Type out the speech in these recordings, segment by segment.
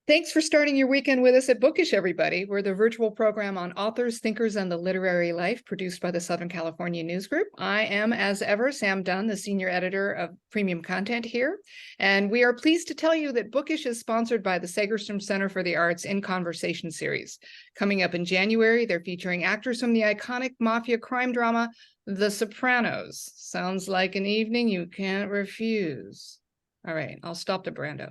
Thanks for starting your weekend with us at Bookish, everybody. We're the virtual program on authors, thinkers, and the literary life produced by the Southern California News Group. I am, as ever, Sam Dunn, the senior editor of premium content here. And we are pleased to tell you that Bookish is sponsored by the Segerstrom Center for the Arts in Conversation series. Coming up in January, they're featuring actors from the iconic mafia crime drama, The Sopranos. Sounds like an evening you can't refuse. All right, I'll stop the Brando.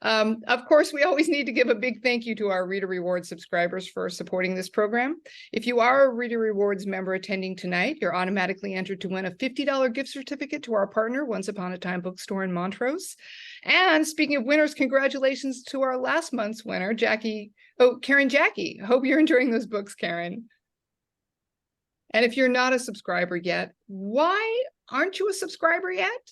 Of course, we always need to give a big thank you to our Reader Rewards subscribers for supporting this program. If you are a Reader Rewards member attending tonight, you're automatically entered to win a $50 gift certificate to our partner, Once Upon a Time Bookstore in Montrose. And speaking of winners, congratulations to our last month's winner, Karen Jackie. Hope you're enjoying those books, Karen. And if you're not a subscriber yet, why aren't you a subscriber yet?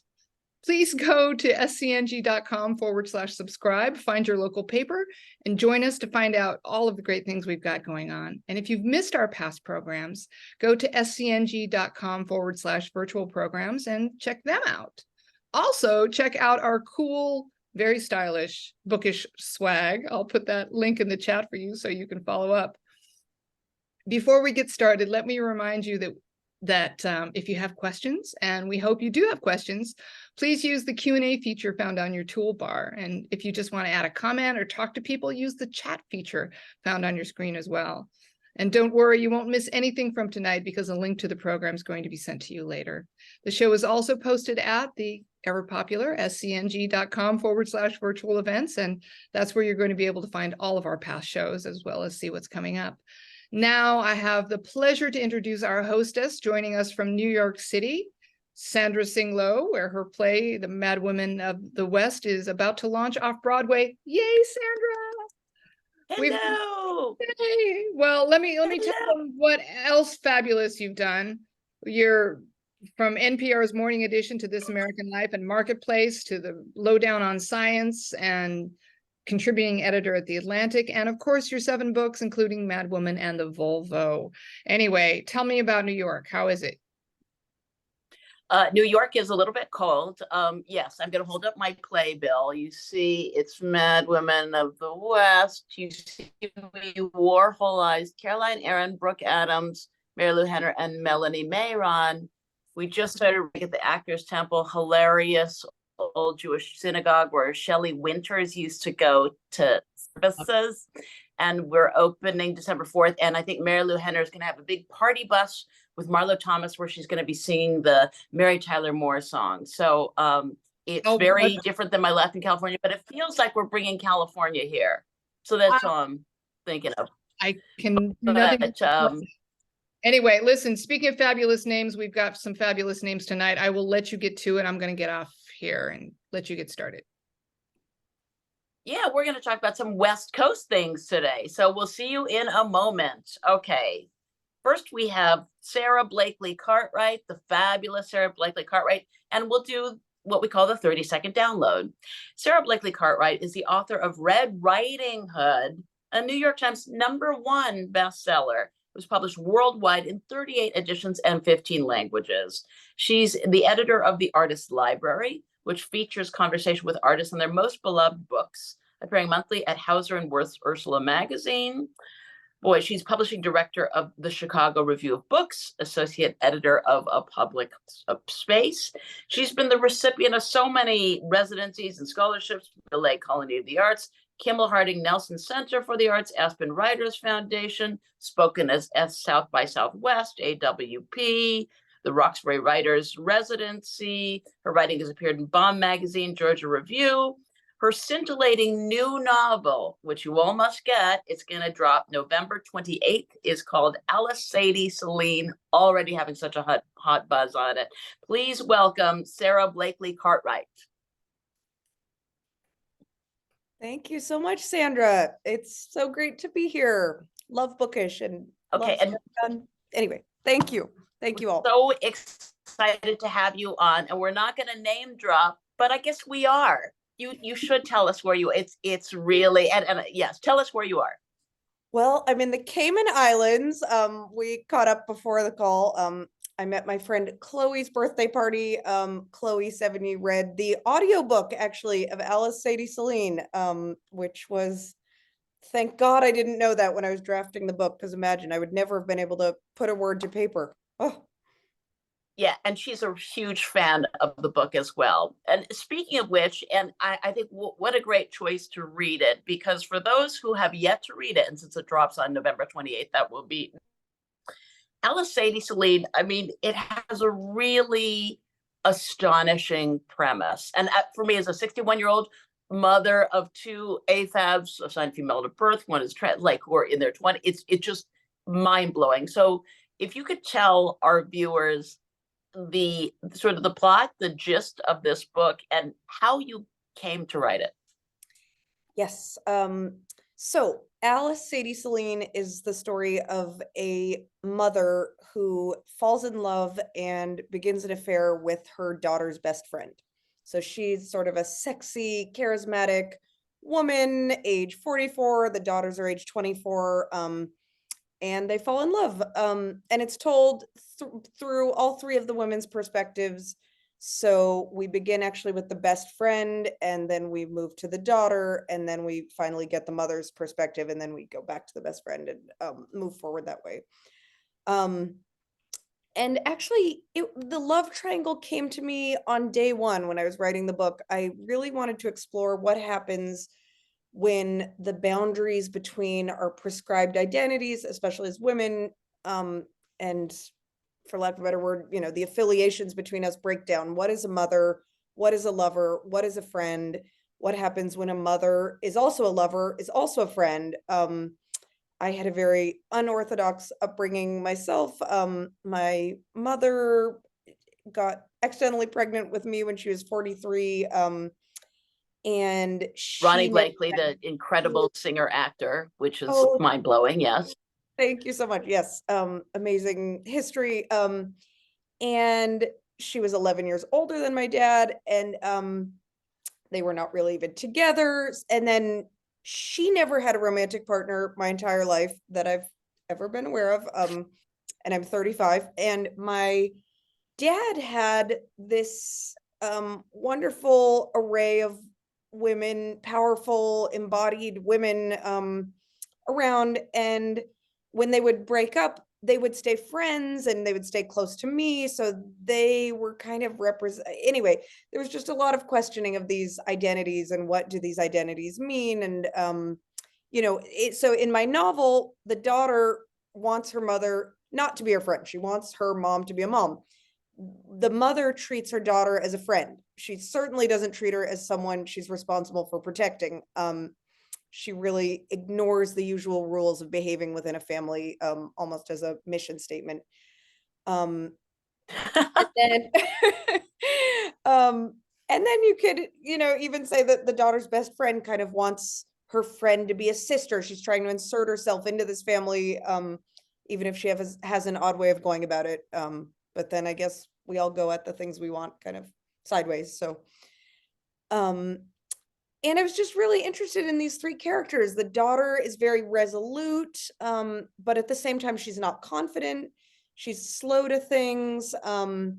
Please go to scng.com/subscribe, find your local paper, and join us to find out all of the great things we've got going on. And if you've missed our past programs, go to scng.com/virtual programs and check them out. Also, check out our cool, very stylish Bookish swag. I'll put that link in the chat for you so you can follow up. Before we get started, let me remind you that if you have questions, and we hope you do have questions, please use the Q&A feature found on your toolbar. And if you just want to add a comment or talk to people, use the chat feature found on your screen as well. And don't worry, you won't miss anything from tonight because a link to the program is going to be sent to you later. The show is also posted at the ever popular scng.com/virtual events. And that's where you're going to be able to find all of our past shows as well as see what's coming up. Now I have the pleasure to introduce our hostess joining us from New York City, Sandra Singlo, where her play, The Mad Women of the West, is about to launch off Broadway. Yay, Sandra! Hello. Hey. Well, let me tell them what else fabulous you've done. You're from NPR's Morning Edition to This American Life and Marketplace to the Lowdown on Science and contributing editor at The Atlantic, and of course your 7 books, including Mad Woman and The Volvo. Anyway, tell me about New York. How is it? New York is a little bit cold. Yes, I'm going to hold up my playbill. You see, it's Mad Women of the West. You see Warholized Caroline Aaron, Brooke Adams, Mary Lou Henner, and Melanie Mayron. We just started at the Actors Temple, hilarious old Jewish synagogue where Shelley Winters used to go to services, and we're opening December 4th. And I think Mary Lou Henner is going to have a big party bus with Marlo Thomas where she's going to be singing the Mary Tyler Moore song. So it's very different than my life in California, but it feels like we're bringing California here. So that's all I'm thinking of. I can Anyway, listen, speaking of fabulous names, we've got some fabulous names tonight. I will let you get to it. I'm going to get off here and let you get started. Yeah, we're going to talk about some West Coast things today. So we'll see you in a moment. Okay. First, we have Sarah Blakely-Cartwright, the fabulous Sarah Blakely-Cartwright, and we'll do what we call the 30-second download. Sarah Blakely-Cartwright is the author of Red Riding Hood, a New York Times #1 bestseller. It was published worldwide in 38 editions and 15 languages. She's the editor of The Artist's Library, which features conversation with artists on their most beloved books, appearing monthly at Hauser and Wirth's Ursula magazine. Boy, she's publishing director of the Chicago Review of Books, associate editor of A Public Space. She's been the recipient of so many residencies and scholarships, the LA Colony of the Arts, Kimmel Harding Nelson Center for the Arts, Aspen Writers Foundation, spoken as South by Southwest, AWP, the Roxbury Writers Residency. Her writing has appeared in Bomb Magazine, Georgia Review. Her scintillating new novel, which you all must get, it's going to drop November 28th, is called Alice Sadie Celine, already having such a hot buzz on it. Please welcome Sarah Blakely-Cartwright. Thank you so much, Sandra. It's so great to be here. Love Bookish and okay. And anyway, thank you. Thank you all. So excited to have you on, and we're not going to name drop, but I guess we are. You should tell us where you. It's really and yes, tell us where you are. Well, I'm in the Cayman Islands. We caught up before the call. I met my friend Chloe's birthday party. Chloe 70 read the audiobook actually of Alice Sadie Celine, which was Thank God I didn't know that when I was drafting the book, because imagine I would never have been able to put a word to paper. Oh, Yeah, and she's a huge fan of the book as well. And speaking of which, and I think what a great choice to read it, because for those who have yet to read it, and since it drops on November 28th, that will be Alice Sadie Celine. I mean, it has a really astonishing premise. And for me, as a 61-year-old mother of two AFABs, assigned female to birth, one is like who are in their 20s, it's just mind blowing. So if you could tell our viewers the sort of the plot, the gist of this book, and how you came to write it. yes. So Alice Sadie Celine is the story of a mother who falls in love and begins an affair with her daughter's best friend. So she's sort of a sexy, charismatic woman, age 44. The daughters are age 24. And they fall in love. And it's told through all three of the women's perspectives. So we begin actually with the best friend, and then we move to the daughter, and then we finally get the mother's perspective, and then we go back to the best friend and move forward that way. And actually, the love triangle came to me on day one when I was writing the book. I really wanted to explore what happens when the boundaries between our prescribed identities, especially as women, and for lack of a better word, the affiliations between us break down. What is a mother? What is a lover? What is a friend? What happens when a mother is also a lover, is also a friend? I had a very unorthodox upbringing myself. My mother got accidentally pregnant with me when she was 43. And Ronnie she Blakely, the incredible singer actor, which is Oh, mind blowing. Yes. thank you so much. Yes. Amazing history. And she was 11 years older than my dad, and they were not really even together. And then she never had a romantic partner my entire life that I've ever been aware of. And I'm 35, and my dad had this wonderful array of women, powerful, embodied women around. And when they would break up, they would stay friends and they would stay close to me. So they were kind of anyway, there was just a lot of questioning of these identities and what do these identities mean. And, so in my novel, the daughter wants her mother not to be her friend. She wants her mom to be a mom. The mother treats her daughter as a friend. She certainly doesn't treat her as someone she's responsible for protecting. She really ignores the usual rules of behaving within a family, almost as a mission statement. And then, and then you could, even say that the daughter's best friend kind of wants her friend to be a sister. She's trying to insert herself into this family, even if she has an odd way of going about it. But then I guess we all go at the things we want kind of sideways. So, and I was just really interested in these three characters. The daughter is very resolute, but at the same time, she's not confident. She's slow to things. Pride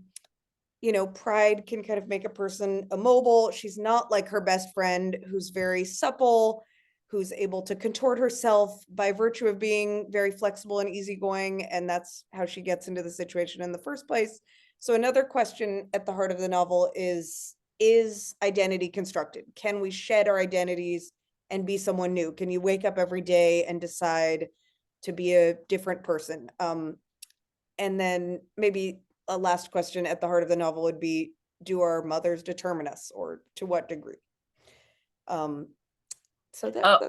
can kind of make a person immobile. She's not like her best friend, who's very supple, who's able to contort herself by virtue of being very flexible and easygoing. And that's how she gets into the situation in the first place. So another question at the heart of the novel is identity constructed? Can we shed our identities and be someone new? Can you wake up every day and decide to be a different person? And then maybe a last question at the heart of the novel would be, do our mothers determine us, or to what degree? So that's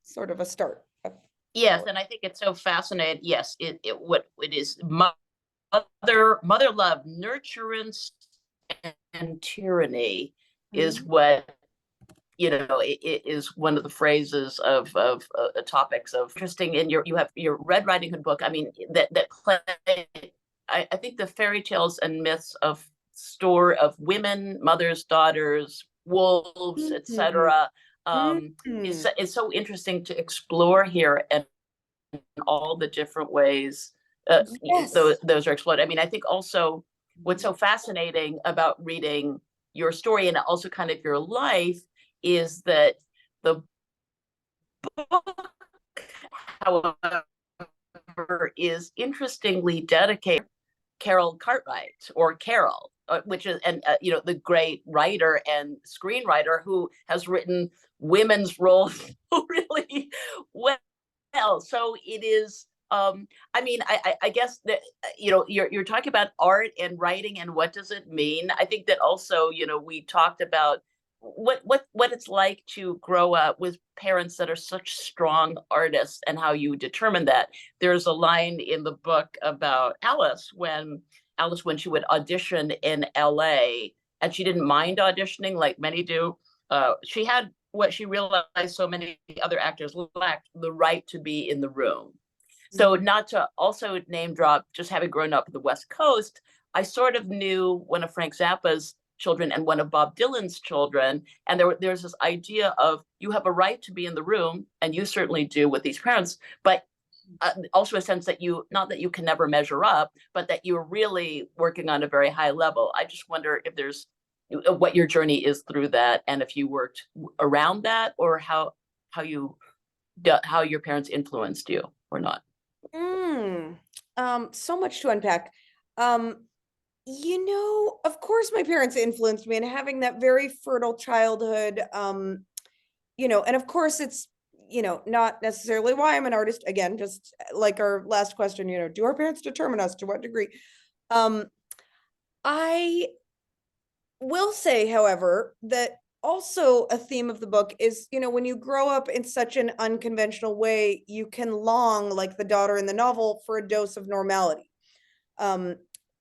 sort of a start. Yes, and I think it's so fascinating. Yes, what it is, mother love, nurturance and tyranny is what it is one of the phrases of topics of interesting. And you have your Red Riding Hood book. I mean, that play. I think the fairy tales and myths of women, mothers, daughters, wolves, etc. Is so interesting to explore here, and all the different ways Yes. those are explored. I mean, I think also what's so fascinating about reading your story and also kind of your life is that the book however, is interestingly dedicated to Carol Cartwright, or Carol, which is, and you know, the great writer and screenwriter who has written women's roles really well. So it is. I mean, I guess that, you know, you're talking about art and writing and what does it mean. I think that also, you know, we talked about what it's like to grow up with parents that are such strong artists and how you determine that. There's a line in the book about Alice when she would audition in LA, and she didn't mind auditioning like many do. She had what she realized so many other actors lacked: the right to be in the room. So not to also name drop, just having grown up in the West Coast, I sort of knew one of Frank Zappa's children and one of Bob Dylan's children. And there's this idea of you have a right to be in the room, and you certainly do with these parents, but also a sense that not that you can never measure up, but that you're really working on a very high level. I just wonder if there's what your journey is through that, and if you worked around that, or how your parents influenced you or not. So much to unpack. You know, of course my parents influenced me, and having that very fertile childhood, you know, and of course it's, you know, not necessarily why I'm an artist. Again, just like our last question, you know, do our parents determine us? To what degree? I will say, however, that also a theme of the book is, you know, when you grow up in such an unconventional way, you can long, like the daughter in the novel, for a dose of normality.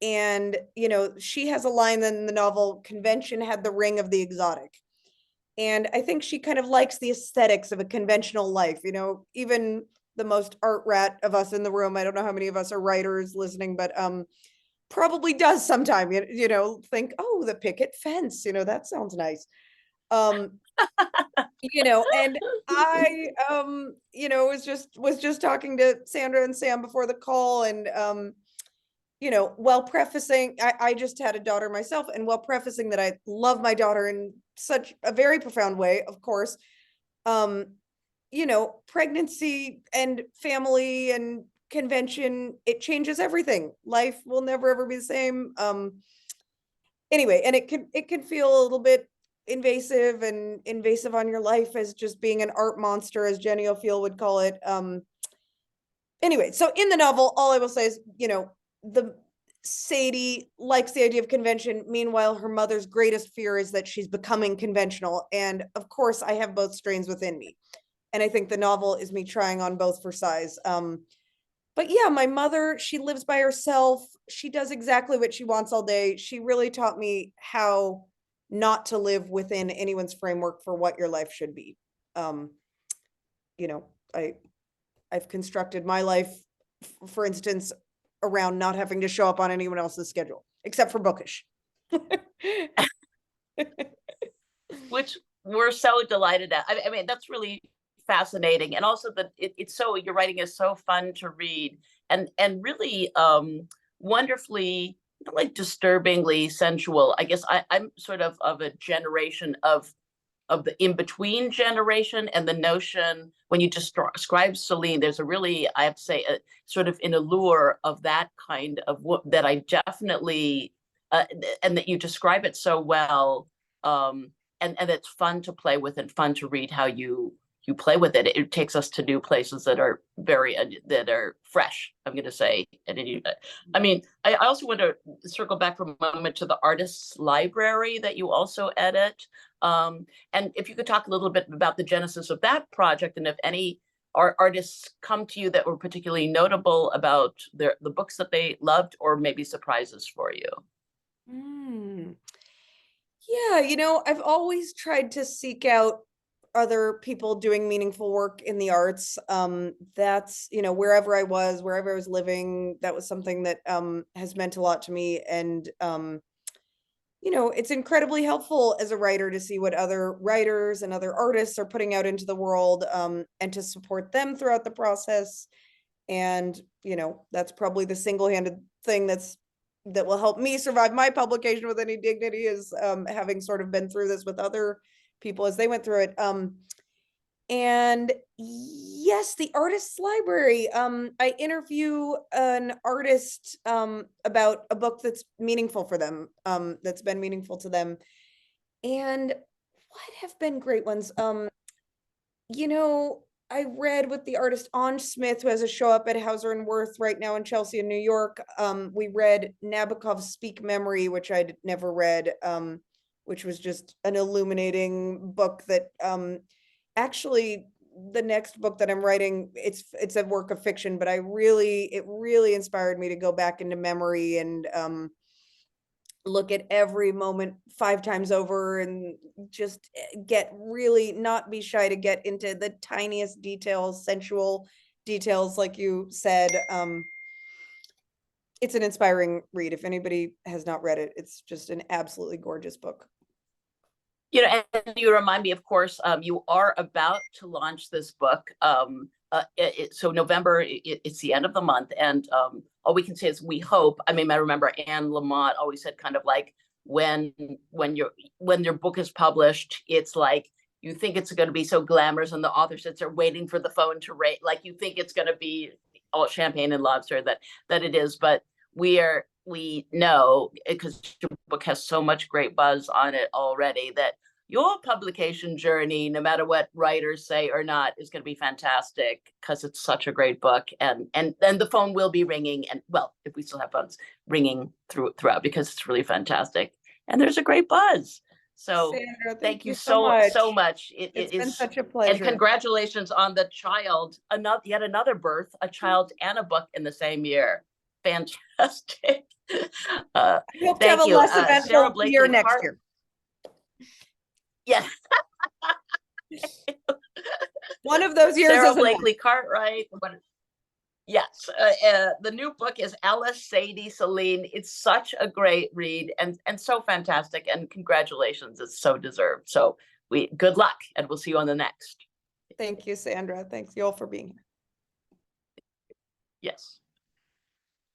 And, you know, she has a line in the novel: convention had the ring of the exotic. And I think she kind of likes the aesthetics of a conventional life. You know, even the most art rat of us in the room, I don't know how many of us are writers listening, but probably does sometime, you know, think, oh, the picket fence, you know, that sounds nice. You know, and I, you know, was just talking to Sandra and Sam before the call, and, you know, while prefacing, I just had a daughter myself, and while prefacing that I love my daughter in such a very profound way, of course, you know, pregnancy and family and convention, it changes everything. Life will never ever be the same. Anyway, and it can feel a little bit invasive on your life as just being an art monster, as Jenny O'Feel would call it. Anyway, so in the novel, all I will say is, you know, Sadie likes the idea of convention. Meanwhile, her mother's greatest fear is that she's becoming conventional. And of course, I have both strains within me. And I think the novel is me trying on both for size. But yeah, my mother, she lives by herself. She does exactly what she wants all day. She really taught me how not to live within anyone's framework for what your life should be. You know, I've constructed my life, for instance, around not having to show up on anyone else's schedule, except for Bookish. Which we're so delighted at. I mean, that's really fascinating. And also that it's so, your writing is so fun to read, and really wonderfully, like, disturbingly sensual. I guess I'm sort of a generation of the in-between generation, and the notion, when you just describe Celine, there's a really, I have to say, a sort of an allure of that kind of that I definitely, and that you describe it so well, and it's fun to play with and fun to read how you play with it. It takes us to new places that are that are fresh, I'm going to say. And I mean, I also want to circle back for a moment to the artist's library that you also edit. And if you could talk a little bit about the genesis of that project, and if any artists come to you that were particularly notable about the books that they loved, or maybe surprises for you. Yeah, you know, I've always tried to seek out other people doing meaningful work in the arts. That's, you know, wherever I was living, that was something that has meant a lot to me. And you know, it's incredibly helpful as a writer to see what other writers and other artists are putting out into the world, and to support them throughout the process. And, you know, that's probably the single-handed thing that will help me survive my publication with any dignity, is having sort of been through this with other people as they went through it. And yes, the artist's library. I interview an artist about a book that's meaningful for them, that's been meaningful to them. And what have been great ones? You know, I read with the artist Anj Smith, who has a show up at Hauser and Wirth right now in Chelsea and New York. We read Nabokov's Speak Memory, which I'd never read, which was just an illuminating book that actually the next book that I'm writing, it's a work of fiction, but it really inspired me to go back into memory and look at every moment 5 times over and just not be shy to get into the tiniest details, sensual details, like you said. It's an inspiring read. If anybody has not read it, it's just an absolutely gorgeous book. You know, and you remind me, of course, you are about to launch this book. So November, it's the end of the month, and all we can say is we hope. I mean, I remember Anne Lamott always said kind of like when your book is published, it's like you think it's going to be so glamorous, and the author sits there waiting for the phone to rate, like you think it's going to be all champagne and lobster that it is, but we know, because your book has so much great buzz on it already, that your publication journey, no matter what writers say or not, is going to be fantastic, because it's such a great book. And then the phone will be ringing, and well, if we still have phones, ringing throughout, because it's really fantastic. And there's a great buzz. So Sandra, thank you so much. It's is been such a pleasure. And congratulations on the child, yet another birth, a child and a book in the same year. Fantastic. I hope to have a less eventful year next year. Yes. One of those years. Sarah Blakely-Cartwright. Yes, the new book is Alice Sadie Celine. It's such a great read and so fantastic, and congratulations, it's so deserved. So good luck, and we'll see you on the next. Thank you, Sandra. Thanks you all for being here. Yes.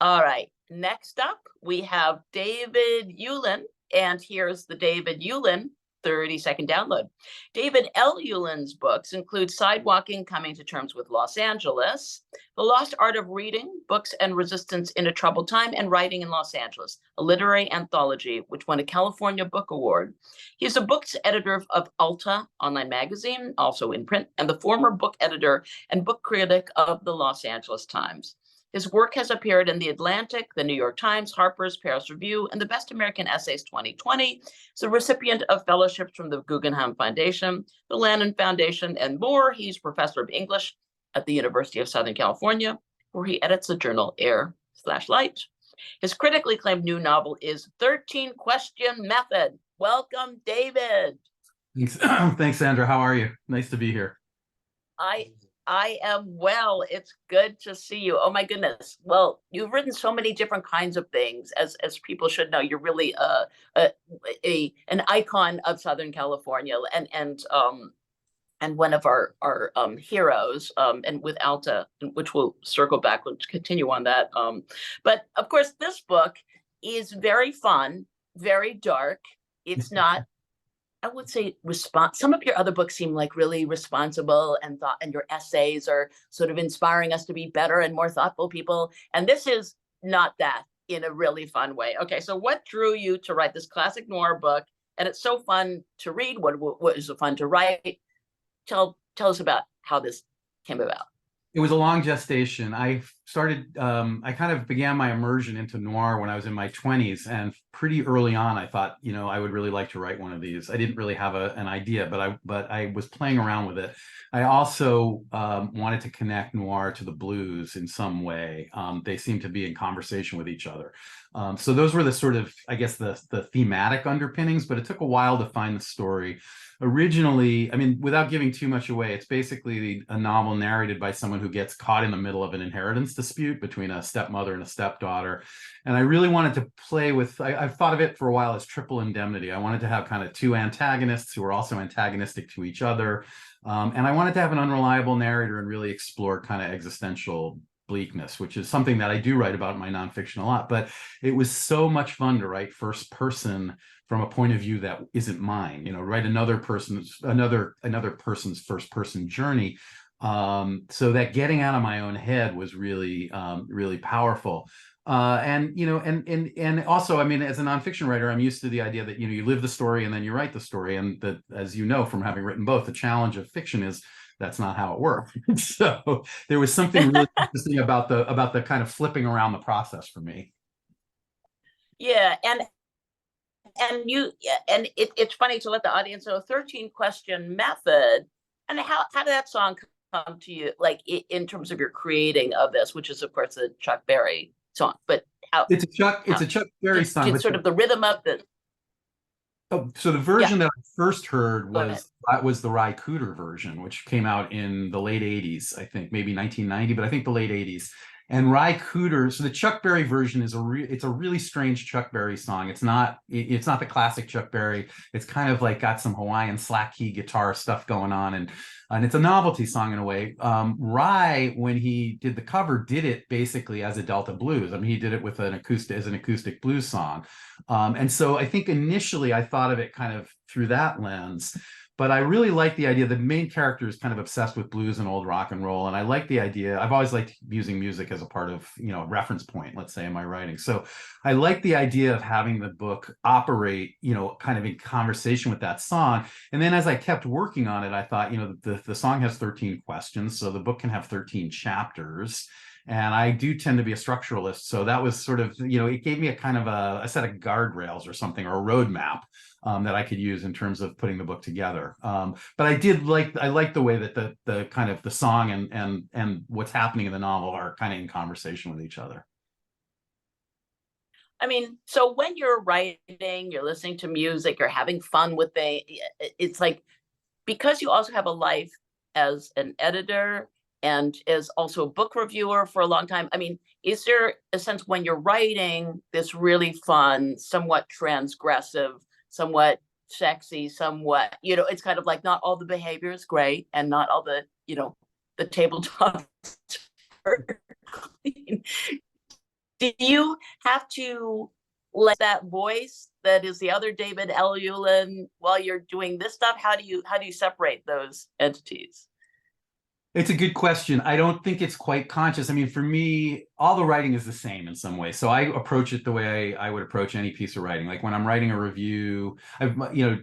All right, next up we have David Ulin, and here's the David Ulin 30-second download. David L. Ulin's books include Sidewalking, Coming to Terms with Los Angeles, The Lost Art of Reading, Books and Resistance in a Troubled Time, and Writing in Los Angeles, a literary anthology which won a California Book Award. He's a books editor of Alta online magazine, also in print, and the former book editor and book critic of the Los Angeles Times. His work has appeared in The Atlantic, The New York Times, Harper's, Paris Review, and the Best American Essays 2020. He's a recipient of fellowships from the Guggenheim Foundation, the Lannan Foundation, and more. He's professor of English at the University of Southern California, where he edits the journal Air/Light. His critically acclaimed new novel is 13 Question Method. Welcome, David. Thanks, thanks, Sandra. How are you? Nice to be here. I am well. It's good to see you. Oh my goodness. Well, you've written so many different kinds of things. As people should know, you're really an icon of Southern California, and one of our heroes, and with Alta, which we'll circle back, we'll continue on that. But of course, this book is very fun, very dark. It's not, I would say, some of your other books seem like really responsible and your essays are sort of inspiring us to be better and more thoughtful people. And this is not that, in a really fun way. Okay, so what drew you to write this classic noir book? And it's so fun to read. What is so fun to write? Tell us about how this came about. It was a long gestation. I kind of began my immersion into noir when I was in my 20s, and pretty early on, I thought, I would really like to write one of these. I didn't really have an idea, but I was playing around with it. I also wanted to connect noir to the blues in some way. They seem to be in conversation with each other. So those were the sort of, I guess, the thematic underpinnings, but it took a while to find the story. Originally, I mean, without giving too much away, it's basically a novel narrated by someone who gets caught in the middle of an inheritance dispute between a stepmother and a stepdaughter. And I really wanted to play with, I've thought of it for a while as triple indemnity. I wanted to have kind of two antagonists who are also antagonistic to each other. And I wanted to have an unreliable narrator and really explore kind of existential bleakness, which is something that I do write about in my nonfiction a lot. But it was so much fun to write first person from a point of view that isn't mine, write another person's first person journey. So that getting out of my own head was really, really powerful. And also, I mean, as a nonfiction writer, I'm used to the idea that, you live the story and then you write the story. And that, as you know, from having written both, the challenge of fiction is that's not how it works. So there was something really interesting about the kind of flipping around the process for me. Yeah, and it's funny to let the audience know 13 question method. And how did that song come to you, like in terms of your creating of this, which is of course a Chuck Berry song, but how it's a Chuck Berry song. Sort of the rhythm of the. Oh, so the version that I first heard was the Ry Cooder version, which came out in the late 80s, I think, maybe 1990, but I think the late 80s. And Ry Cooder, so the Chuck Berry version is it's a really strange Chuck Berry song. It's not the classic Chuck Berry. It's kind of like got some Hawaiian slack key guitar stuff going on, and it's a novelty song in a way. Ry, when he did the cover, did it basically as a Delta blues. I mean, he did it with an acoustic blues song. And so I think initially I thought of it kind of through that lens. But I really like the idea. The main character is kind of obsessed with blues and old rock and roll. And I like the idea. I've always liked using music as a part of, a reference point, let's say, in my writing. So I like the idea of having the book operate, kind of in conversation with that song. And then as I kept working on it, I thought, the song has 13 questions. So the book can have 13 chapters. And I do tend to be a structuralist. So that was sort of, it gave me a kind of a set of guardrails or something, or a roadmap that I could use in terms of putting the book together. But I like the way that the kind of the song and what's happening in the novel are kind of in conversation with each other. I mean, so when you're writing, you're listening to music, you're having fun with it's like, because you also have a life as an editor and as also a book reviewer for a long time. I mean, is there a sense when you're writing this really fun, somewhat transgressive, somewhat sexy, somewhat, it's kind of like not all the behavior is great and not all the, the tabletop are clean. Do you have to let that voice that is the other David L. Ulin while you're doing this stuff? How do you separate those entities? It's a good question. I don't think it's quite conscious. I mean, for me, all the writing is the same in some way. So I approach it the way I would approach any piece of writing. Like when I'm writing a review,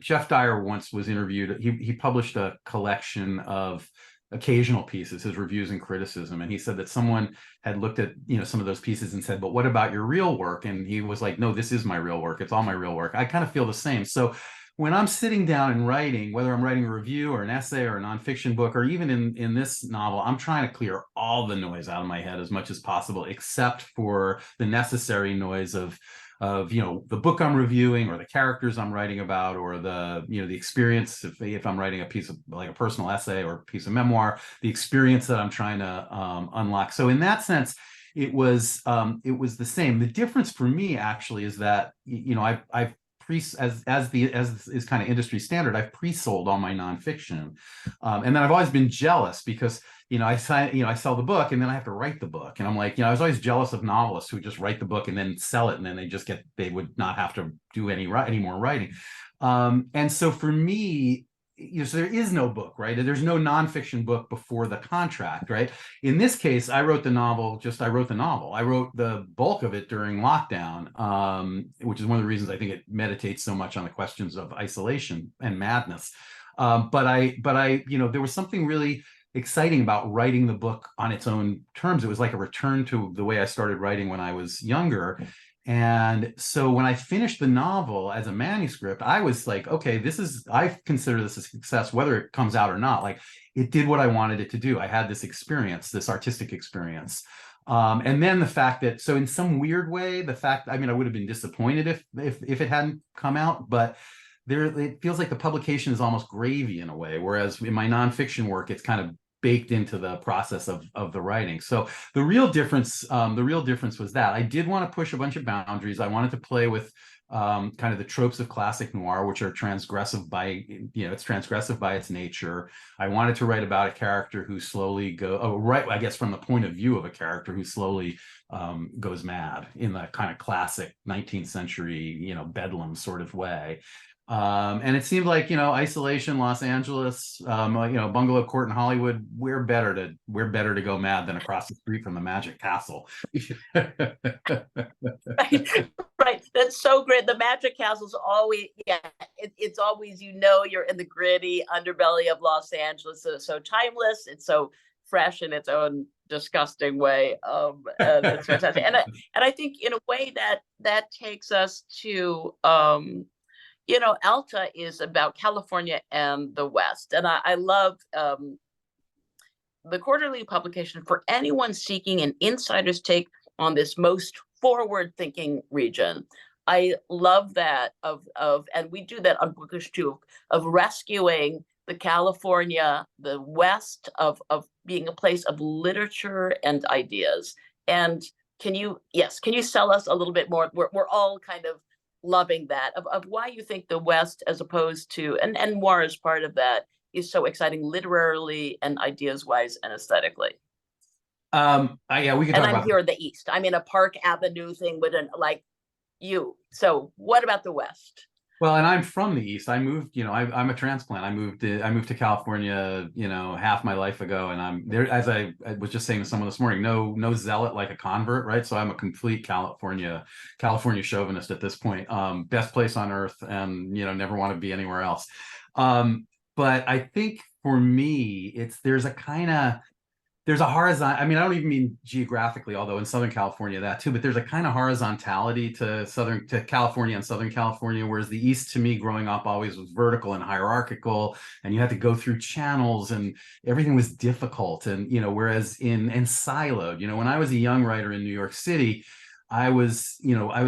Jeff Dyer once was interviewed. He published a collection of occasional pieces, his reviews and criticism. And he said that someone had looked at, some of those pieces and said, but what about your real work? And he was like, no, this is my real work. It's all my real work. I kind of feel the same. So when I'm sitting down and writing, whether I'm writing a review or an essay or a nonfiction book, or even in this novel, I'm trying to clear all the noise out of my head as much as possible, except for the necessary noise of the book I'm reviewing, or the characters I'm writing about, or the experience. If I'm writing a piece of like a personal essay or a piece of memoir, the experience that I'm trying to unlock. So in that sense, it was the same. The difference for me actually is that I've as is kind of industry standard, I've pre-sold all my nonfiction, and then I've always been jealous because I sell the book and then I have to write the book, and I'm like, I was always jealous of novelists who just write the book and then sell it, and then they would not have to do any more writing, and so for me, so there is no book, right? There's no nonfiction book before the contract, right? In this case, I wrote the novel. I wrote the bulk of it during lockdown, which is one of the reasons I think it meditates so much on the questions of isolation and madness. But there was something really exciting about writing the book on its own terms. It was like a return to the way I started writing when I was younger. And so when I finished the novel as a manuscript, I was like, okay, I consider this a success, whether it comes out or not. Like, it did what I wanted it to do. I had this experience, this artistic experience. And then the fact that, so in some weird way, I would have been disappointed if it hadn't come out, but it feels like the publication is almost gravy in a way. Whereas in my nonfiction work, it's kind of baked into the process of the writing. So the real difference was that I did want to push a bunch of boundaries. I wanted to play with kind of the tropes of classic noir, which are transgressive by, it's transgressive by its nature. I wanted to write about a character who slowly I guess from the point of view of a character who slowly goes mad in the kind of classic 19th century, Bedlam sort of way. And it seemed like, isolation, Los Angeles, bungalow court in Hollywood, we're better to go mad than across the street from the Magic Castle. Right. That's so great. The Magic Castle's always, it's always, you're in the gritty underbelly of Los Angeles. So it's so timeless. It's so fresh in its own disgusting way. And it's fantastic. And I think in a way that takes us to, Alta is about California and the West. And I love the quarterly publication for anyone seeking an insider's take on this most forward-thinking region. I love that and we do that on Bookish too, of rescuing the California, the West of being a place of literature and ideas. And can you sell us a little bit more? We're all kind of loving that of why you think the West, as opposed to, and noir is part of that, is so exciting literarily and ideas wise and aesthetically. We can talk and I'm about here in the East. I'm in a Park Avenue thing with so what about the West? Well, and I'm from the East. I moved, I'm a transplant. I moved to California, half my life ago. And I'm there, as I was just saying to someone this morning, no zealot like a convert, right? So I'm a complete California chauvinist at this point. Best place on earth, and, never want to be anywhere else. But I think for me, there's a horizontal, I don't even mean geographically, although in Southern California that too, but there's a kind of horizontality to California and Southern California, whereas the East to me growing up always was vertical and hierarchical, and you had to go through channels and everything was difficult. And, whereas and siloed, when I was a young writer in New York City, I was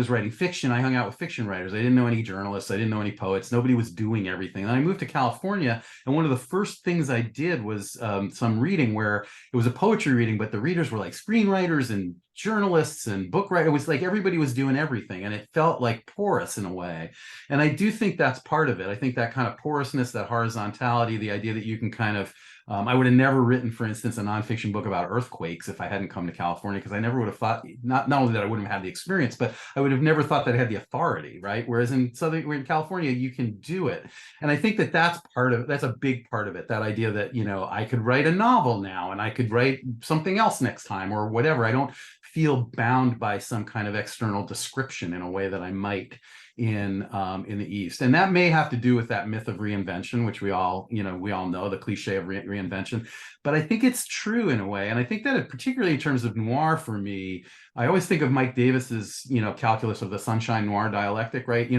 writing fiction. I hung out with fiction writers. I didn't know any journalists. I didn't know any poets. Nobody was doing everything. And I moved to California, and one of the first things I did was some reading where it was a poetry reading, but the readers were like screenwriters and journalists and book writers. It was like everybody was doing everything, and it felt like porous in a way. And I do think that's part of it. I think that kind of porousness, that horizontality, the idea that you can kind of I would have never written, for instance, a nonfiction book about earthquakes if I hadn't come to California, because I never would have thought, not only that I wouldn't have had the experience, but I would have never thought that I had the authority, right? Whereas in California, you can do it. And I think that's a big part of it, that idea that, I could write a novel now and I could write something else next time or whatever. I don't feel bound by some kind of external description in a way that I might in the East. And that may have to do with that myth of reinvention, which we all know, the cliche of reinvention. But I think it's true in a way. And I think that particularly in terms of noir for me, I always think of Mike Davis's, calculus of the sunshine noir dialectic, right?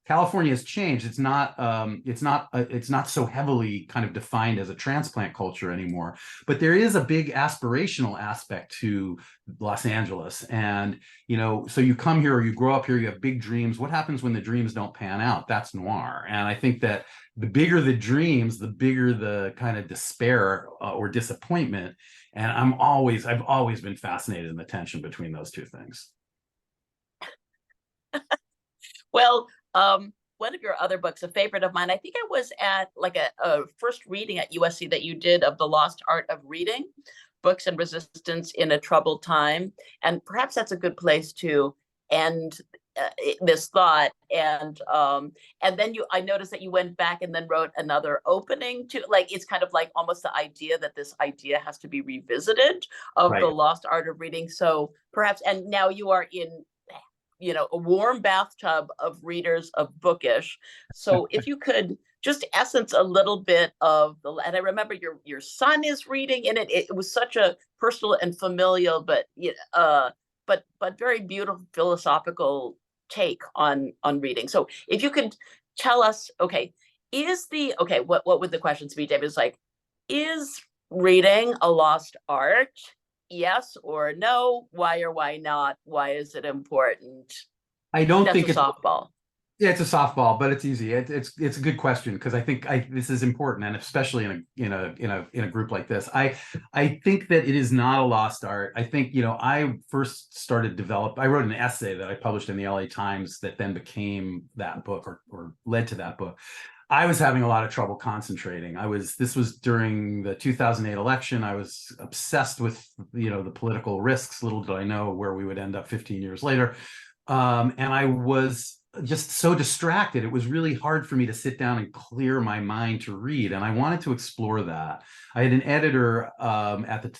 California has changed. It's not so heavily kind of defined as a transplant culture anymore, but there is a big aspirational aspect to Los Angeles. And, so you come here or you grow up here, you have big dreams. What happens when the dreams don't pan out? That's noir. And I think that the bigger the dreams, the bigger the kind of despair or disappointment. And I've always been fascinated in the tension between those two things. Well, one of your other books, a favorite of mine, I think I was at like a first reading at USC that you did of The Lost Art of Reading, Books and Resistance in a Troubled Time. And perhaps that's a good place to end this thought. And then I noticed that you went back and then wrote another opening to, like, it's kind of like almost the idea that this idea has to be revisited of Right. The Lost Art of Reading. So perhaps, and now you are in a warm bathtub of readers of Bookish. So if you could just essence a little bit of and I remember your son is reading in it. It was such a personal and familial, but very beautiful philosophical take on reading. So if you could tell us, what would the questions be, David? It's like, is reading a lost art? Yes or no? Why or why not? Why is it important? I don't That's think a softball. Yeah, it's a softball, but it's easy. It's a good question because I think this is important, and especially in a group like this, I think that it is not a lost art. I think I first started I wrote an essay that I published in the LA Times that then became that book or led to that book. I was having a lot of trouble concentrating. This was during the 2008 election. I was obsessed with the political risks. Little did I know where we would end up 15 years later. And I was just so distracted. It was really hard for me to sit down and clear my mind to read. And I wanted to explore that. I had an editor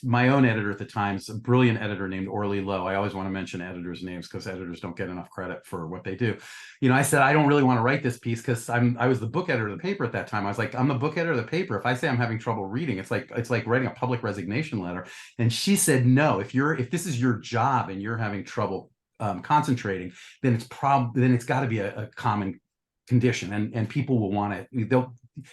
my own editor at the Times, a brilliant editor named Orly Lowe. I always want to mention editors' names because editors don't get enough credit for what they do. I said, I don't really want to write this piece because I was the book editor of the paper at that time. I was like, I'm the book editor of the paper. If I say I'm having trouble reading, it's like writing a public resignation letter. And she said, no, if this is your job and you're having trouble concentrating, then it's got to be a common condition, and people will want it.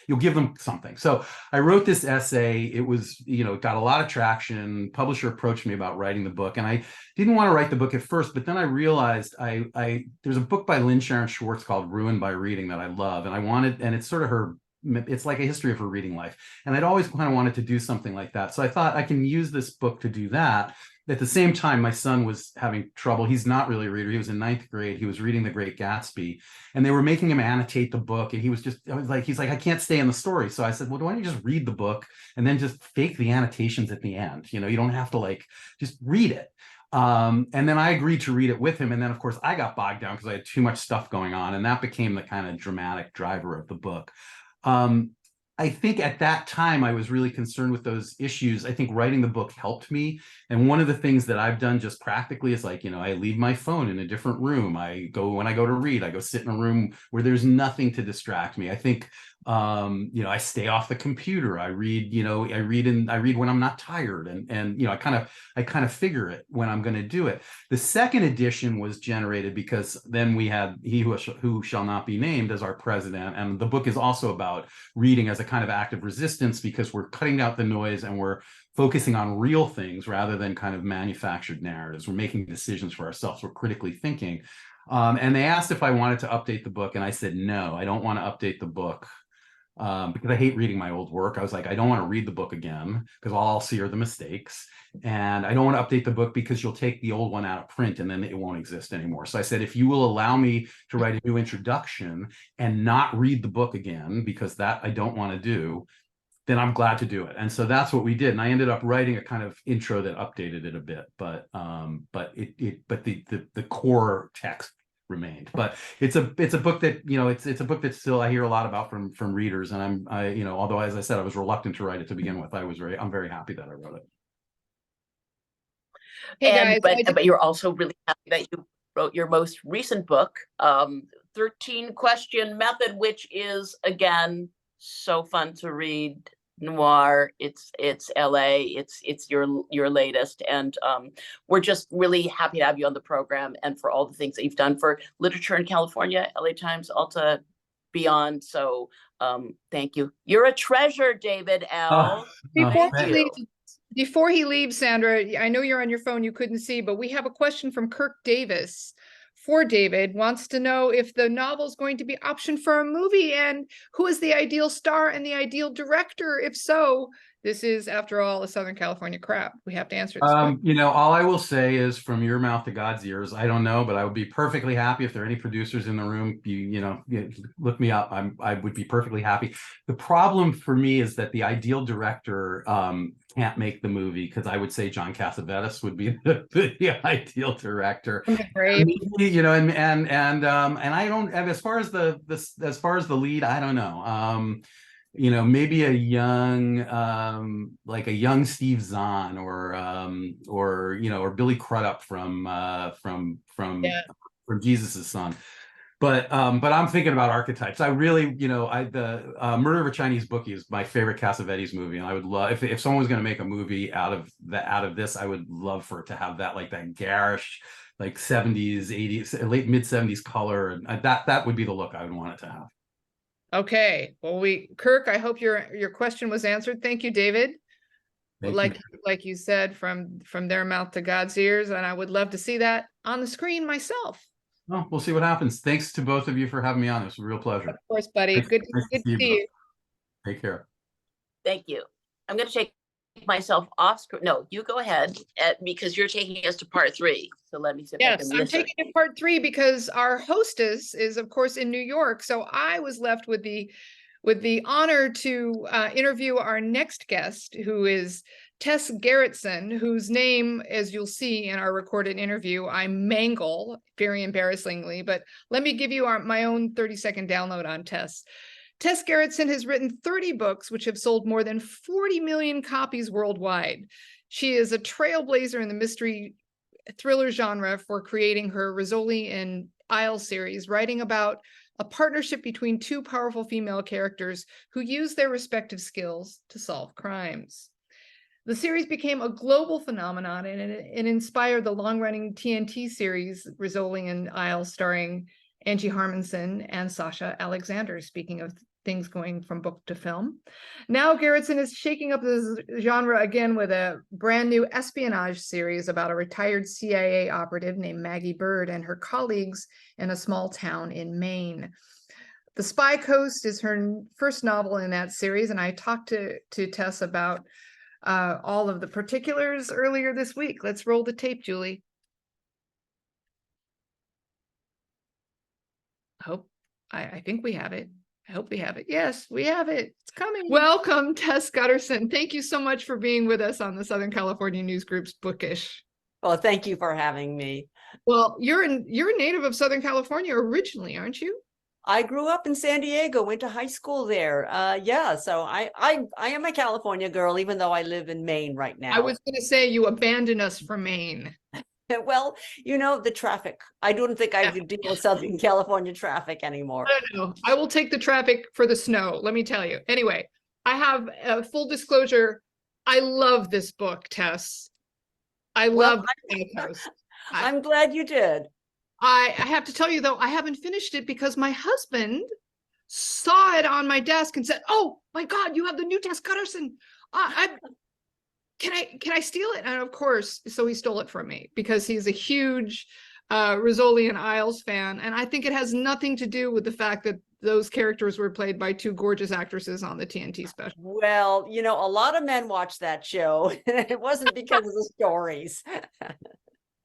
You'll give them something. So I wrote this essay. It was got a lot of traction. Publisher approached me about writing the book, and I didn't want to write the book at first, but then I realized there's a book by Lynn Sharon Schwartz called Ruined by Reading that I love, and it's sort of it's like a history of her reading life, and I'd always kind of wanted to do something like that. So I thought I can use this book to do that. At the same time, my son was having trouble. He's not really a reader. He was in 9th grade. He was reading The Great Gatsby, and they were making him annotate the book. And he's like, I can't stay in the story. So I said, well, why don't you just read the book and then just fake the annotations at the end? You don't have to just read it. And then I agreed to read it with him. And then, of course, I got bogged down because I had too much stuff going on. And that became the kind of dramatic driver of the book. I think at that time, I was really concerned with those issues. I think writing the book helped me. And one of the things that I've done just practically is I leave my phone in a different room. When I go to read, I go sit in a room where there's nothing to distract me. I think, I stay off the computer. I read when I'm not tired, and I kind of figure it when I'm going to do it. The second edition was generated because then we had He Who Shall Not Be Named as our president. And the book is also about reading as a kind of act of resistance because we're cutting out the noise and we're focusing on real things rather than kind of manufactured narratives. We're making decisions for ourselves. We're critically thinking. And they asked if I wanted to update the book, and I said, no, I don't want to update the book. Because I hate reading my old work. I was like, I don't want to read the book again because all I'll see are the mistakes. And I don't want to update the book because you'll take the old one out of print and then it won't exist anymore. So I said, if you will allow me to write a new introduction and not read the book again, because that I don't want to do, then I'm glad to do it. And so that's what we did. And I ended up writing a kind of intro that updated it a bit, but the core text remained. But it's a book that it's a book that still I hear a lot about from readers, and although, as I said, I was reluctant to write it to begin with, I'm very happy that I wrote it. Hey guys, but you're also really happy that you wrote your most recent book, 13 Question Method, which is again so fun to read. Noir, it's LA, it's your latest, and we're just really happy to have you on the program and for all the things that you've done for literature in California, LA Times, Alta, beyond. So thank you. You're a treasure, David L. Before he leaves, Sandra, I know you're on your phone, you couldn't see, but we have a question from Kirk Davis. For David, wants to know if the novel is going to be optioned for a movie and who is the ideal star and the ideal director. If so, this is, after all, a Southern California crap. We have to answer this question. All I will say is, from your mouth to God's ears, I don't know, but I would be perfectly happy if there are any producers in the room. You look me up. I would be perfectly happy. The problem for me is that the ideal director can't make the movie, because I would say John Cassavetes would be the ideal director. Great. And I don't, as far as the lead, I don't know. Maybe a young, like a young Steve Zahn or Billy Crudup from Jesus' Son. But I'm thinking about archetypes. I really, the Murder of a Chinese Bookie is my favorite Cassavetes movie, and I would love if someone was going to make a movie out of this, I would love for it to have that garish, 70s, 80s, late mid 70s color, and that would be the look I would want it to have. Okay. Well, Kirk, I hope your question was answered. Thank you, David. Like you said, from their mouth to God's ears, and I would love to see that on the screen myself. Well, we'll see what happens. Thanks to both of you for having me on. It was a real pleasure. Of course, buddy. Nice- Good, nice good see to see you. both. Take care. Thank you. I'm going to take myself off screen. No, you go ahead because you're taking us to part 3. So let me see if I Yes, can I'm listen. taking it part 3 because our hostess is, of course, in New York. So I was left with the honor to interview our next guest, who is Tess Gerritsen, whose name, as you'll see in our recorded interview, I mangle very embarrassingly. But let me give you my own 30-second download on Tess. Tess Gerritsen has written 30 books, which have sold more than 40 million copies worldwide. She is a trailblazer in the mystery thriller genre for creating her Rizzoli and Isles series, writing about a partnership between 2 powerful female characters who use their respective skills to solve crimes. The series became a global phenomenon, and it inspired the long-running TNT series Rizzoli and Isles, starring Angie Harmonson and Sasha Alexander, speaking of things going from book to film. Now Gerritsen is shaking up the genre again with a brand new espionage series about a retired CIA operative named Maggie Bird and her colleagues in a small town in Maine. The Spy Coast is her first novel in that series, and I talked to Tess about all of the particulars earlier this week. Let's roll the tape, Julie. I think we have it. I hope we have it. Yes, we have it. It's coming. Welcome, Tess Gerritsen. Thank you so much for being with us on the Southern California News Group's Bookish. Well, thank you for having me. Well, you're a native of Southern California originally, aren't you? I grew up in San Diego, went to high school there. Yeah, so I am a California girl, even though I live in Maine right now. I was going to say you abandoned us for Maine. Well, you know, the traffic. I don't think I could deal with Southern California traffic anymore. I don't know. I will take the traffic for the snow, let me tell you. Anyway, I have a full disclosure. I love this book, Tess. I love the Coast. I'm glad you did. I have to tell you, though, I haven't finished it because my husband saw it on my desk and said, "Oh my God, you have the new Tess Gerritsen. Can I steal it?" And of course, so he stole it from me because he's a huge Rizzoli and Isles fan. And I think it has nothing to do with the fact that those characters were played by 2 gorgeous actresses on the TNT special. Well, you know, a lot of men watched that show. It wasn't because of the stories.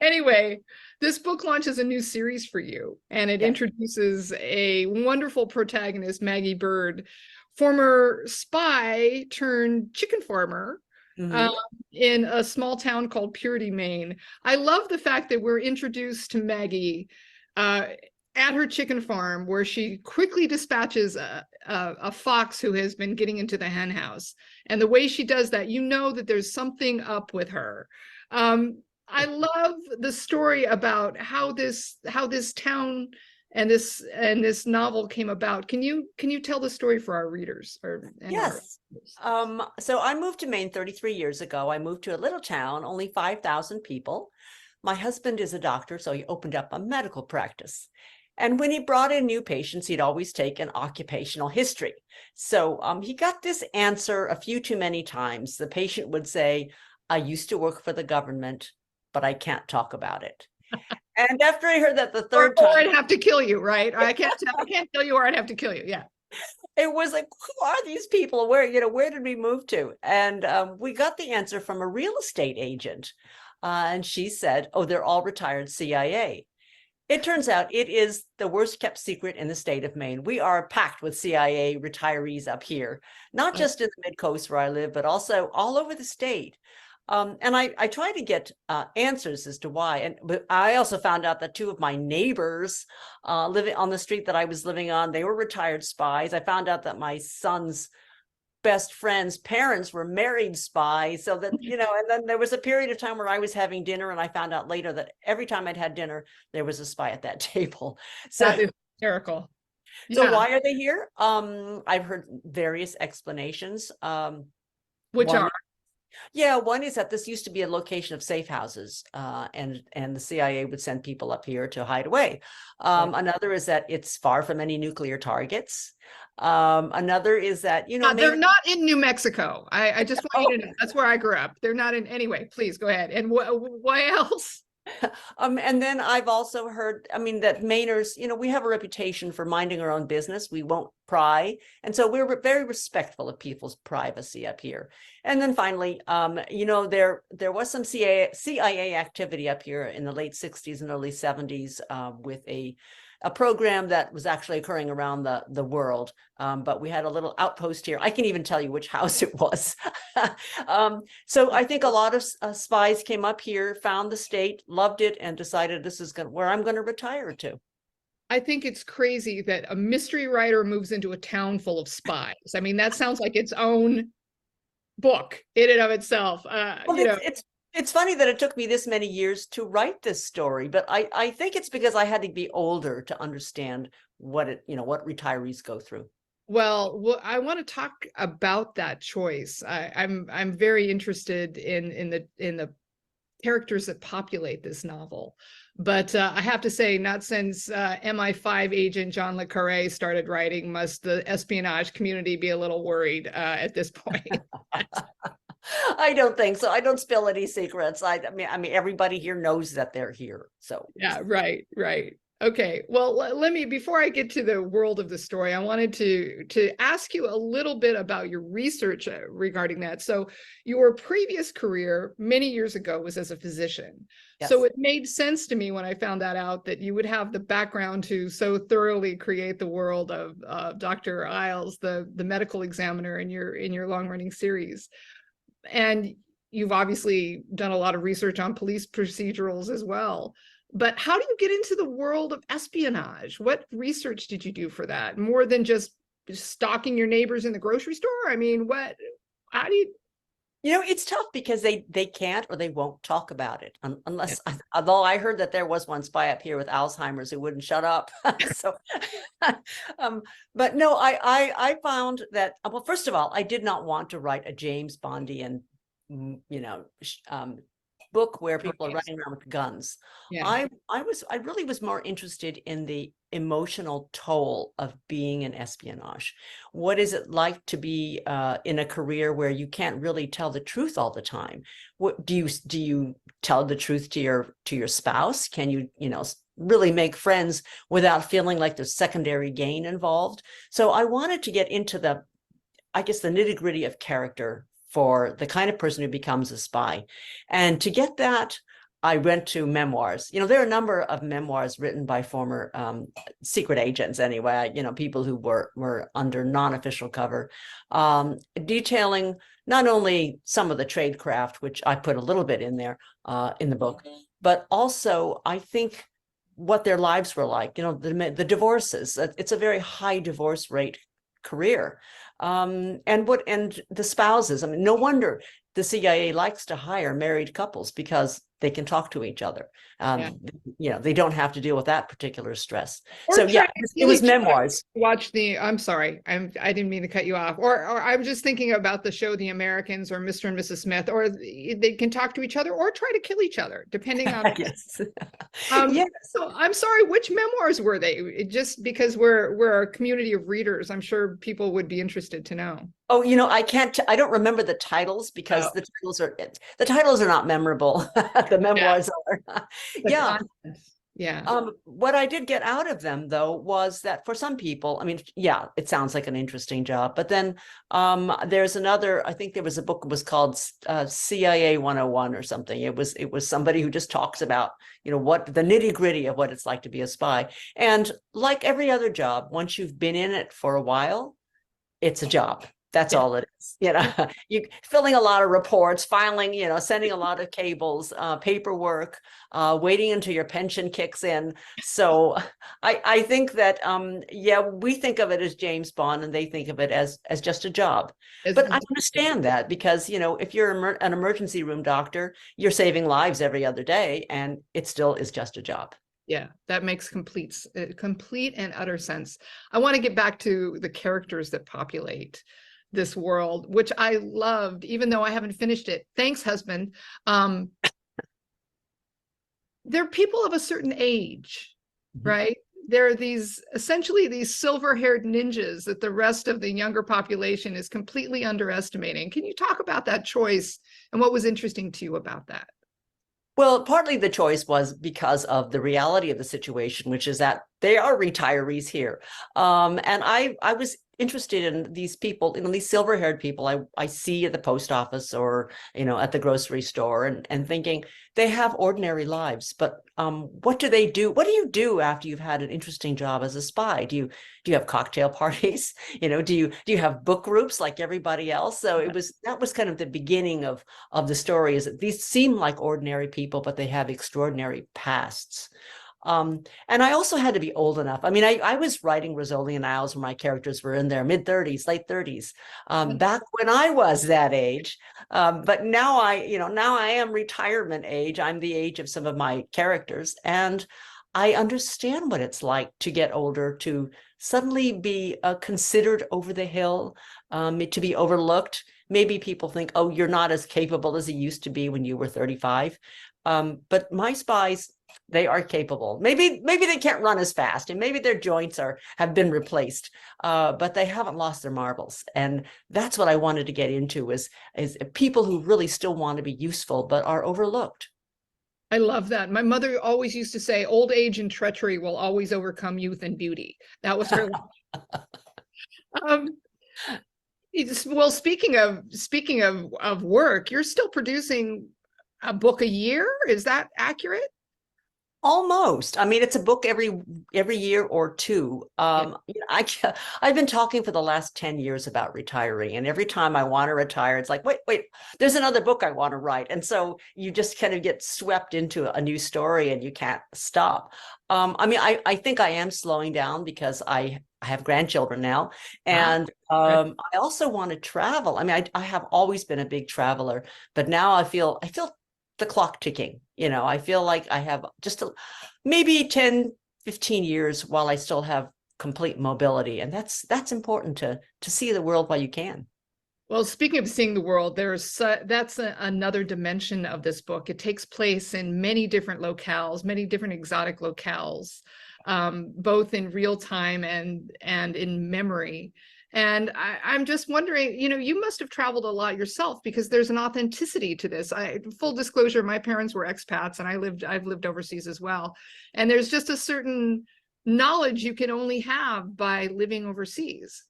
Anyway, this book launches a new series for you, and it introduces a wonderful protagonist, Maggie Bird, former spy turned chicken farmer in a small town called Purity, Maine. I love the fact that we're introduced to Maggie at her chicken farm, where she quickly dispatches a fox who has been getting into the hen house. And the way she does that, you know that there's something up with her. I love the story about how this town and this novel came about. Can you tell the story for our readers? Yes. So I moved to Maine 33 years ago. I moved to a little town, only 5,000 people. My husband is a doctor, so he opened up a medical practice. And when he brought in new patients, he'd always take an occupational history. So he got this answer a few too many times. The patient would say, "I used to work for the government, but I can't talk about it." And after I heard that the third time, I'd have to kill you, right? I can't tell you, or I'd have to kill you. Yeah. It was like, who are these people? Where did we move to? And we got the answer from a real estate agent. And she said, "Oh, they're all retired CIA." It turns out it is the worst kept secret in the state of Maine. We are packed with CIA retirees up here, not just in the mid-coast where I live, but also all over the state. And I try to get answers as to why. But I also found out that 2 of my neighbors living on the street that I was living on, they were retired spies. I found out that my son's best friend's parents were married spies. So that, and then there was a period of time where I was having dinner, and I found out later that every time I'd had dinner, there was a spy at that table. So that is hysterical. So why are they here? I've heard various explanations. One is that this used to be a location of safe houses, and the CIA would send people up here to hide away. Another is that it's far from any nuclear targets. Another is that, they're not in New Mexico. I just want you to know, that's where I grew up. They're not in. Anyway, please go ahead. And what else? And then I've also heard, I mean, that Mainers, we have a reputation for minding our own business. We won't pry. And so we're very respectful of people's privacy up here. And then finally, there was some CIA activity up here in the late 60s and early 70s with a program that was actually occurring around the world. But we had a little outpost here. I can even tell you which house it was. So I think a lot of spies came up here, found the state, loved it, and decided this is where I'm going to retire to. I think it's crazy that a mystery writer moves into a town full of spies. I mean, that sounds like its own book in and of itself. Well, it's funny that it took me this many years to write this story, but I think it's because I had to be older to understand what retirees go through. Well, I want to talk about that choice. I'm very interested in the characters that populate this novel, but I have to say, not since MI5 agent John le Carré started writing must the espionage community be a little worried at this point. I don't think so. I don't spill any secrets. I mean, everybody here knows that they're here. So yeah, right. Okay. Well, let me, before I get to the world of the story, I wanted to ask you a little bit about your research regarding that. So your previous career many years ago was as a physician. Yes. So it made sense to me when I found that out, that you would have the background to so thoroughly create the world of Dr. Isles, the medical examiner in your long-running series. And you've obviously done a lot of research on police procedurals as well. But how do you get into the world of espionage? What research did you do for that? More than just stalking your neighbors in the grocery store? I mean, how do you? It's tough because they can't or they won't talk about it unless, although I heard that there was one spy up here with Alzheimer's who wouldn't shut up. So, but no, I found that, well, first of all, I did not want to write a James Bondian, book where people are running around with guns. Yeah. I really was more interested in the emotional toll of being in espionage. What is it like to be in a career where you can't really tell the truth all the time? What do you tell the truth to your spouse? Can you really make friends without feeling like there's secondary gain involved? So I wanted to get into the nitty-gritty of character for the kind of person who becomes a spy. And to get that, I went to memoirs. There are a number of memoirs written by former secret agents anyway, people who were under non-official cover, detailing not only some of the tradecraft, which I put a little bit in there in the book, but also I think what their lives were like, the divorces. It's a very high divorce rate career. And the spouses, I mean, no wonder the CIA likes to hire married couples because they can talk to each other. They don't have to deal with that particular stress. Or so yeah, it was memoirs. I'm sorry, I didn't mean to cut you off. Or I was just thinking about the show The Americans or Mr. and Mrs. Smith, or they can talk to each other or try to kill each other, depending on. Yes. So I'm sorry, which memoirs were they? Just because we're a community of readers, I'm sure people would be interested to know. Oh, I don't remember the titles because the titles are not memorable. The memoirs are. What I did get out of them, though, was that for some people, I mean, it sounds like an interesting job. But then there's another, I think there was a book that was called CIA 101 or something. It was somebody who just talks about, what the nitty-gritty of what it's like to be a spy. And like every other job, once you've been in it for a while, it's a job. That's all it is. You're filling a lot of reports, filing, sending a lot of cables, paperwork, waiting until your pension kicks in. So I think that, we think of it as James Bond and they think of it as just a job. But I understand that because, if you're an emergency room doctor, you're saving lives every other day and it still is just a job. Yeah, that makes complete and utter sense. I want to get back to the characters that populate this world, which I loved, even though I haven't finished it. Thanks, husband. They're people of a certain age, right? They're essentially these silver-haired ninjas that the rest of the younger population is completely underestimating. Can you talk about that choice and what was interesting to you about that? Well, partly the choice was because of the reality of the situation, which is that they are retirees here. And I was interested in these people, these silver-haired people I see at the post office or, at the grocery store and thinking they have ordinary lives, but what do they do? What do you do after you've had an interesting job as a spy? Do you have cocktail parties? Do you have book groups like everybody else? So that was kind of the beginning of the story, is that these seem like ordinary people, but they have extraordinary pasts. And I also had to be old enough. I mean, I was writing Rosolian Isles when my characters were in their mid-30s, late 30s, back when I was that age. But now I am retirement age. I'm the age of some of my characters, and I understand what it's like to get older, to suddenly be considered over the hill, to be overlooked. Maybe people think, oh, you're not as capable as you used to be when you were 35. But my spies, they are capable. Maybe they can't run as fast, and maybe their joints have been replaced, but they haven't lost their marbles. And that's what I wanted to get into, is people who really still want to be useful but are overlooked. I love that. My mother always used to say, old age and treachery will always overcome youth and beauty. That was her. Well, speaking of work, you're still producing a book a year. Is that accurate? Almost. I mean, it's a book every year or two. I've been talking for the last 10 years about retiring, and every time I want to retire, it's like, wait, there's another book I want to write. And so you just kind of get swept into a new story and you can't stop. I think I am slowing down because I have grandchildren now, and I also want to travel. I mean, I have always been a big traveler, but now I feel the clock ticking. I feel like I have just maybe 10, 15 years while I still have complete mobility. And that's important to see the world while you can. Well, speaking of seeing the world, that's another dimension of this book. It takes place in many different locales, many different exotic locales, both in real time and in memory. And I'm just wondering, you must have traveled a lot yourself, because there's an authenticity to this. Full disclosure, my parents were expats, and I've lived overseas as well. And there's just a certain knowledge you can only have by living overseas.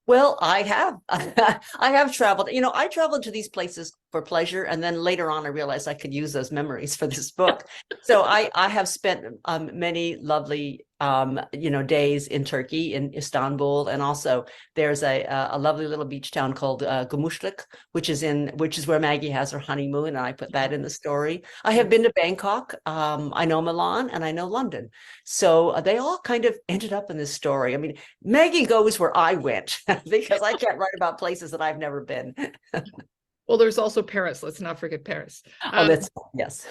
Well, I have traveled. I traveled to these places for pleasure, and then later on I realized I could use those memories for this book. So I have spent many lovely days in Turkey, in Istanbul, and also there's a lovely little beach town called Gümüşlük, which is where Maggie has her honeymoon, and I put that in the story. I have been to Bangkok. I know Milan, and I know London. So they all kind of ended up in this story. I mean, Maggie goes where I went because I can't write about places that I've never been. Well, there's also Paris. Let's not forget Paris. Yes.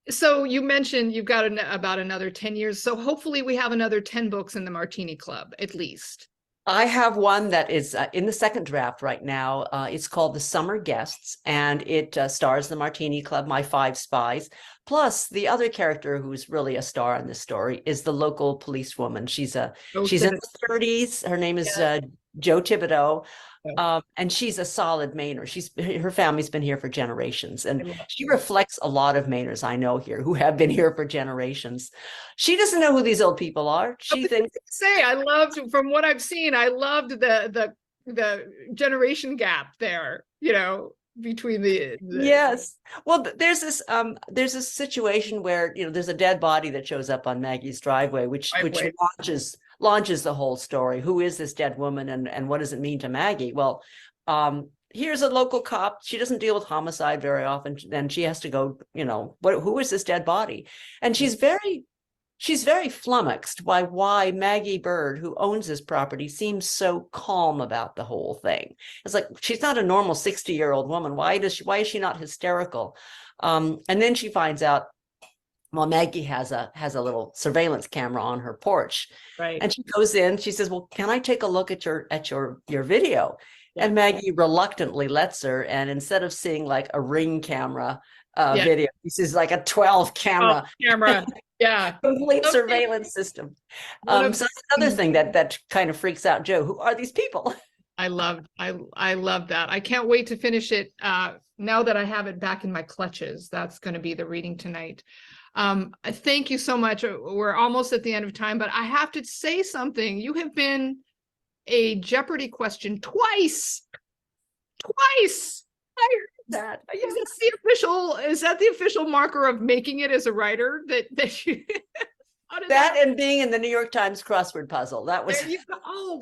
So you mentioned you've got about another 10 years. So hopefully we have another 10 books in the Martini Club, at least. I have one that is in the second draft right now. It's called The Summer Guests, and it stars the Martini Club, my 5 spies. Plus, the other character who's really a star in this story is the local policewoman. She's in her 30s. Her name is Jo Thibodeau. And she's a solid Mainer. Her family's been here for generations, and she reflects a lot of Mainers I know here who have been here for generations. She doesn't know who these old people are. She thinks. From what I've seen, I loved the generation gap there. Between the Yes. Well, there's this situation where there's a dead body that shows up on Maggie's driveway, which launches the whole story. Who is this dead woman, and what does it mean to Maggie? Well, here's a local cop. She doesn't deal with homicide very often, and she has to go, who is this dead body? And she's very flummoxed by why Maggie Bird, who owns this property, seems so calm about the whole thing. It's like, she's not a normal 60-year-old woman. Why is she not hysterical? And then she finds out, well, Maggie has a little surveillance camera on her porch. Right. And she goes in, she says, well, can I take a look at your video? Yeah. And Maggie reluctantly lets her. And instead of seeing like a Ring camera video, this is like a 12 camera. Yeah. Complete surveillance system. So that's another thing that kind of freaks out Joe. Who are these people? I love that. I can't wait to finish it now that I have it back in my clutches. That's going to be the reading tonight. Thank you so much. We're almost at the end of time, but I have to say something. You have been a Jeopardy question twice. I heard that. Is that the official marker of making it as a writer that you how did That and being in the New York Times crossword puzzle. That was there you go. Oh,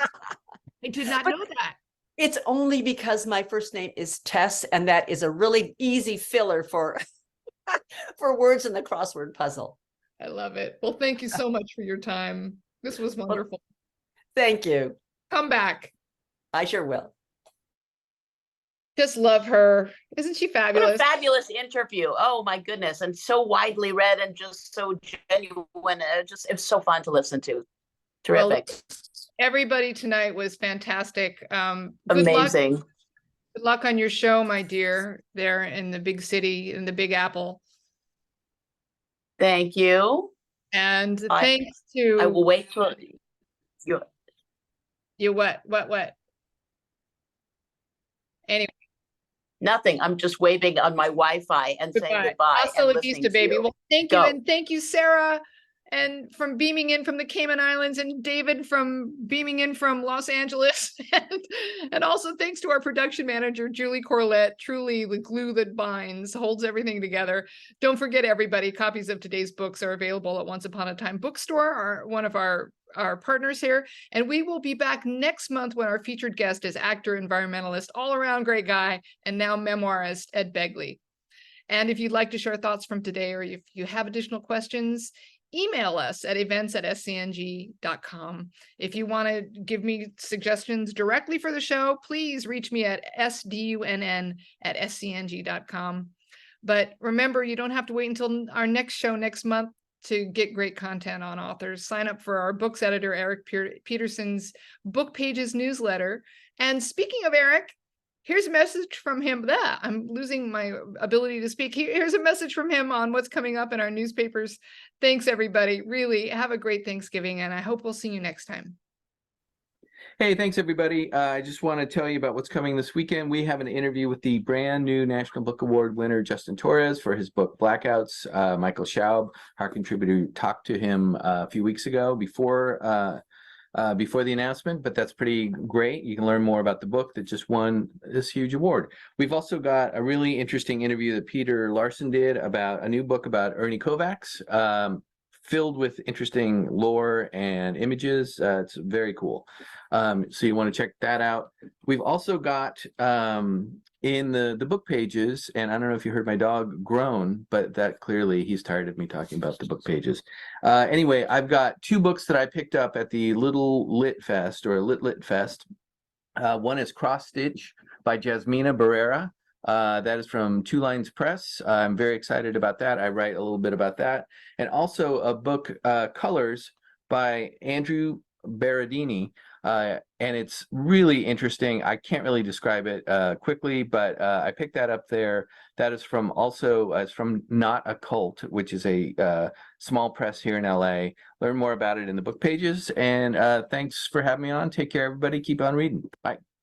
I did not But- know that. It's only because my first name is Tess, and that is a really easy filler for for words in the crossword puzzle. I love it. Well, thank you so much for your time. This was wonderful. Thank you. Come back. I sure will. Just love her. Isn't she What fabulous? a fabulous interview. Oh my goodness. And so widely read and just so genuine. It's so fun to listen to. Well, Terrific. everybody tonight was fantastic. Good Amazing. Good luck on your show, my dear, there in the big city, in the Big Apple. Thank you. And I- thanks I will to wait till you. you. What? Anyway, Nothing. I'm just waving on my Wi-Fi and saying goodbye. Hasta and la listening vista, to baby. you. Well, thank you. Go. And thank you, Sarah. And from beaming in from the Cayman Islands, and David from beaming in from Los Angeles. And also thanks to our production manager, Julie Corlett, truly the glue that binds, holds everything together. Don't forget, everybody, copies of today's books are available at Once Upon a Time Bookstore, one of our partners here. And we will be back next month when our featured guest is actor, environmentalist, all around great guy, and now memoirist Ed Begley. And if you'd like to share thoughts from today, or if you have additional questions, email us at events@scng.com. If you want to give me suggestions directly for the show, please reach me at sdunn@scng.com. But remember, you don't have to wait until our next show next month to get great content on authors. Sign up for our books editor, Eric Peterson's Book Pages newsletter. And speaking of Eric, here's a message from him. I'm losing my ability to speak. Here's a message from him on what's coming up in our newspapers. Thanks, everybody. Really have a great Thanksgiving, and I hope we'll see you next time. Hey, thanks everybody. I just want to tell you about what's coming this weekend. We have an interview with the brand new National Book Award winner, Justin Torres, for his book Blackouts. Michael Schaub, our contributor, talked to him a few weeks ago before the announcement, but that's pretty great. You can learn more about the book that just won this huge award. We've also got a really interesting interview that Peter Larson did about a new book about Ernie Kovacs, filled with interesting lore and images. It's very cool. So you want to check that out. We've also got in the book pages, and I don't know if you heard my dog groan, but that clearly he's tired of me talking about the book pages. Anyway, I've got two books that I picked up at the Little Lit Fest, or Lit Fest. One is Cross Stitch by Jasmina Barrera. That is from Two Lines Press. I'm very excited about that. I write a little bit about that. And also a book, Colors, by Andrew Berardini. And it's really interesting. I can't really describe it quickly, but I picked that up there. That is from it's from Not a Cult, which is a small press here in LA. Learn more about it in the book pages. And thanks for having me on. Take care, everybody. Keep on reading. Bye.